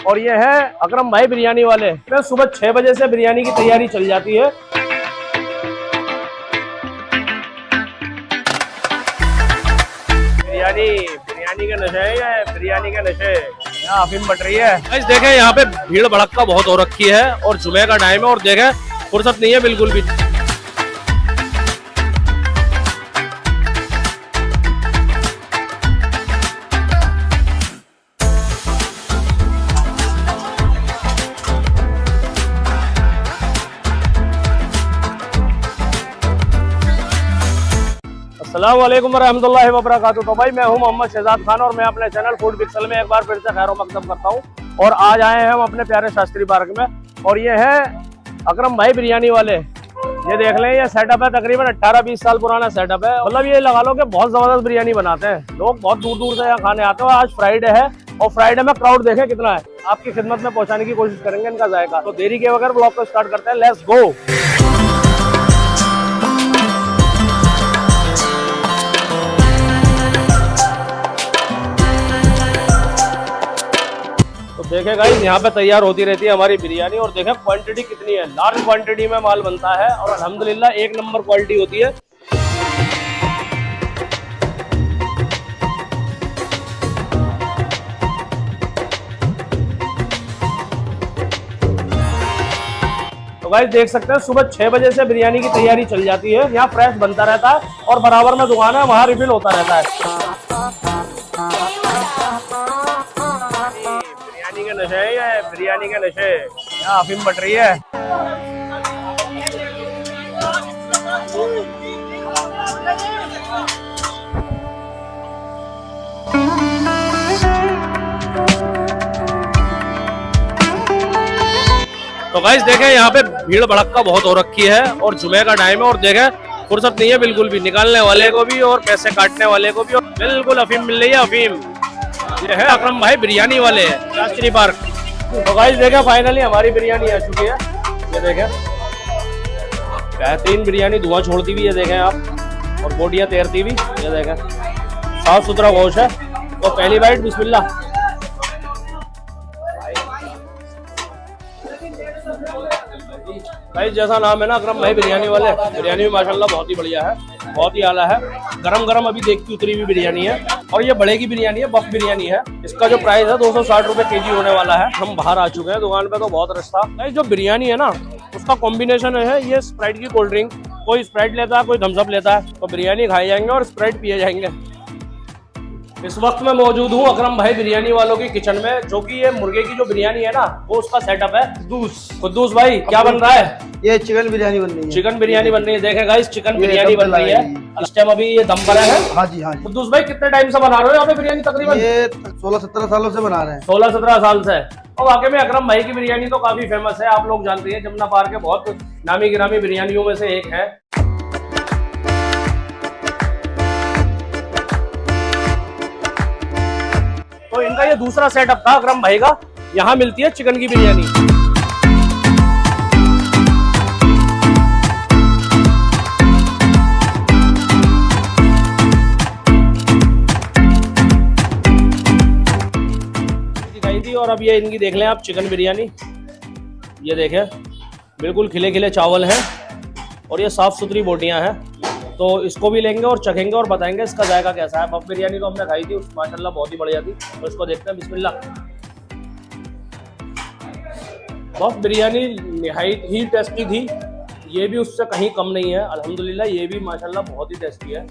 और ये है अकरम भाई बिरयानी वाले। सुबह 6 बजे से बिरयानी की तैयारी चल जाती है। बिरयानी के नशे है, ये बिरयानी के नशे। यहाँ अफीम बट रही है। गाइस देखें यहाँ पे भीड़ भड़क्का बहुत हो रखी है और जुमे का टाइम है और देखें फुर्सत नहीं है बिल्कुल भी। अस्सलाम वालेकुम रहमतुल्लाहि व बरकातुहू। तो भाई मैं हूं मोहम्मद शहजाद खान और मैं अपने चैनल फूड पिक्सल में एक बार फिर से खैर मकदम करता हूं। और आज आए हैं हम अपने प्यारे शास्त्री पार्क में और ये है अकरम भाई बिरयानी वाले। ये देख लें, ये सेटअप है तकरीबन 18-20 साल पुराना सेटअप है। मतलब ये लगा लो कि बहुत जबरदस्त बिरयानी बनाते हैं। लोग बहुत दूर दूर से यहाँ खाने आते हैं। आज फ्राइडे है और फ्राइडे में क्राउड देखें कितना है। आपकी खिदमत में पहुंचाने की कोशिश करेंगे इनका जायका। तो देरी के बगैर ब्लॉग को स्टार्ट करते हैं, लेट्स गो। तो देखें गाइस यहाँ पे तैयार होती रहती है हमारी बिरयानी और देखें क्वांटिटी कितनी है। लार्ज क्वांटिटी में माल बनता है और अल्हम्दुलिल्लाह एक नंबर क्वालिटी होती है। तो गाइस देख सकते हैं सुबह 6 बजे से बिरयानी की तैयारी चल जाती है। यहाँ फ्रेश बनता रहता है और बराबर में दुकान है, वहाँ रिफिल होता रहता है। नशे है, ये बिरयानी के नशे। यहाँ अफीम बट रही है। तो गाइस देखें यहाँ पे भीड़ भड़क्का बहुत हो रखी है और जुमे का टाइम है और देखें फुर्सत नहीं है बिल्कुल भी, निकालने वाले को भी और पैसे काटने वाले को भी। और बिल्कुल अफीम मिल रही है, अफीम। ये है अकरम भाई बिरयानी वाले शास्त्री पार्क। तो गाइस देखें फाइनली हमारी बिरयानी आ चुकी है। ये देखें बेहतरीन बिरयानी, धुआं छोड़ती हुई, ये देखें आप, और बोटियां तैरती हुई। ये देखें साफ सुथरा गोश्त है। तो पहली बाइट बिस्मिल्लाह। गाइस जैसा नाम है ना अकरम भाई बिरयानी वाले, बिरयानी भी माशाल्लाह बहुत ही बढ़िया है, बहुत ही आला है। गरम गरम अभी देखती उतरी हुई बिरयानी है और ये बड़े की बिरयानी है, बफ बिरयानी है। इसका जो प्राइस है 260 रुपए केजी होने वाला है। हम बाहर आ चुके हैं, दुकान पे तो बहुत रश था। गाइस जो बिरयानी है ना उसका कॉम्बिनेशन है ये स्प्राइट की कोल्ड ड्रिंक। कोई स्प्राइट लेता है, कोई थम्सअप लेता है। तो बिरयानी खाए जाएंगे और स्प्राइट पिए जाएंगे। इस वक्त मैं मौजूद हूँ अकरम भाई बिरयानी वालों की किचन में, जो कि ये मुर्गे की जो बिरयानी है ना वो उसका सेटअप है। कुद्दूस भाई क्या बन रहा है? ये चिकन बिरयानी बन रही है। चिकन बिरयानी बन रही है। देखें गाइस चिकन बिरयानी बन रही है। इस टाइम अभी ये दम पर है। हाँ जी हाँ जी। कुद्दूस भाई कितने टाइम से बना रहे हो यहाँ पे बिरयानी? तकरीबन ये 16-17 सालों से बना रहे हैं। 16-17 साल से। और वाकई में अकरम भाई की बिरयानी तो काफी फेमस है, आप लोग जानते हैं। जमुना पार के बहुत नामी गिरामी बिरयानियों में से एक है। तो इनका ये दूसरा सेटअप था अकरम भाई का। यहाँ मिलती है चिकन की बिरयानी। दिखाई थी और अब ये इनकी देख लें आप चिकन बिरयानी। ये देखें बिल्कुल खिले खिले चावल हैं और ये साफ सुथरी बोटियां हैं। तो इसको भी लेंगे और चखेंगे और बताएंगे इसका जायका कैसा है। बफ बिरयानी तो हमने खाई थी, माशाल्लाह बहुत ही बढ़िया थी। तो इसको देखते हैं, बिस्मिल्लाह। बफ बिरयानी निहायत ही टेस्टी थी, ये भी उससे कहीं कम नहीं है अल्हम्दुलिल्लाह। ये भी माशाल्लाह बहुत ही टेस्टी है।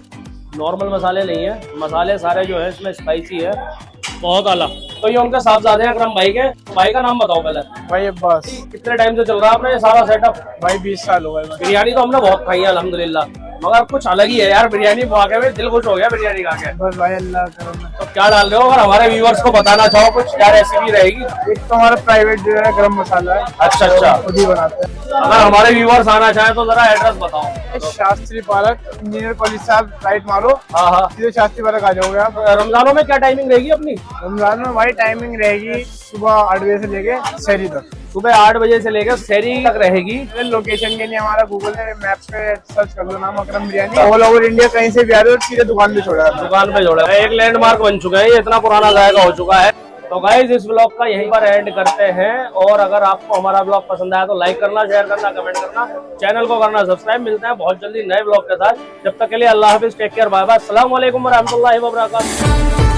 नॉर्मल मसाले नहीं है, मसाले सारे जो है इसमें स्पाइसी है, बहुत आला। तो ये उनके साहबजादे हैं अकरम भाई के। भाई का नाम बताओ पहले। भाई अब्बास। कितने टाइम से चल रहा है आपने ये सारा सेटअप? भाई 20 साल हो गए। बिरयानी तो हमने बहुत खाई है अल्हम्दुलिल्लाह, मगर कुछ अलग ही है यार बिरयानी। वाकई में दिल खुश हो गया बिरयानी खा के। बस भाई अल्लाह करम। तो क्या डाल रहे हो अगर हमारे व्यूवर्स को बताना चाहो कुछ, क्या रेसिपी रहेगी? एक तो हमारा प्राइवेट जो है गरम मसाला है। अच्छा अच्छा, खुद ही बनाते हैं। अगर हमारे व्यूवर्स आना चाहें तो जरा एड्रेस बताओ। शास्त्री पार्क, इंजीनियर कॉलेज साहब राइट मारो, हाँ हाँ, सीधे शास्त्री पार्क आ जाओगे आप। रमजानों में क्या टाइमिंग रहेगी अपनी? रमजान में भाई टाइमिंग रहेगी सुबह 8 बजे से लेके सहरी तक। सुबह 8 बजे से लेकर सहरी तक रहेगी। लोकेशन के लिए हमारा गूगल मैप पे सर्च कर लो, नाम अकरम बिरयानी। ऑल ओवर इंडिया कहीं से भी आ रहे हो सीधे दुकान पे छोड़ा है। दुकान पे जोड़ा है, एक लैंडमार्क बन चुका है। ये इतना पुराना जायका हो चुका है। तो गाइस इस ब्लॉग का यहीं पर एंड करते हैं, और अगर आपको हमारा ब्लॉग पसंद आया तो लाइक करना, शेयर करना, कमेंट करना, चैनल को करना सब्सक्राइब। मिलते हैं बहुत जल्दी नए ब्लॉग के साथ, जब तक के लिए अल्लाह हाफिज, टेक केयर, बाय बाय, अस्सलाम वालेकुम व रहमतुल्लाहि व बरकातहू।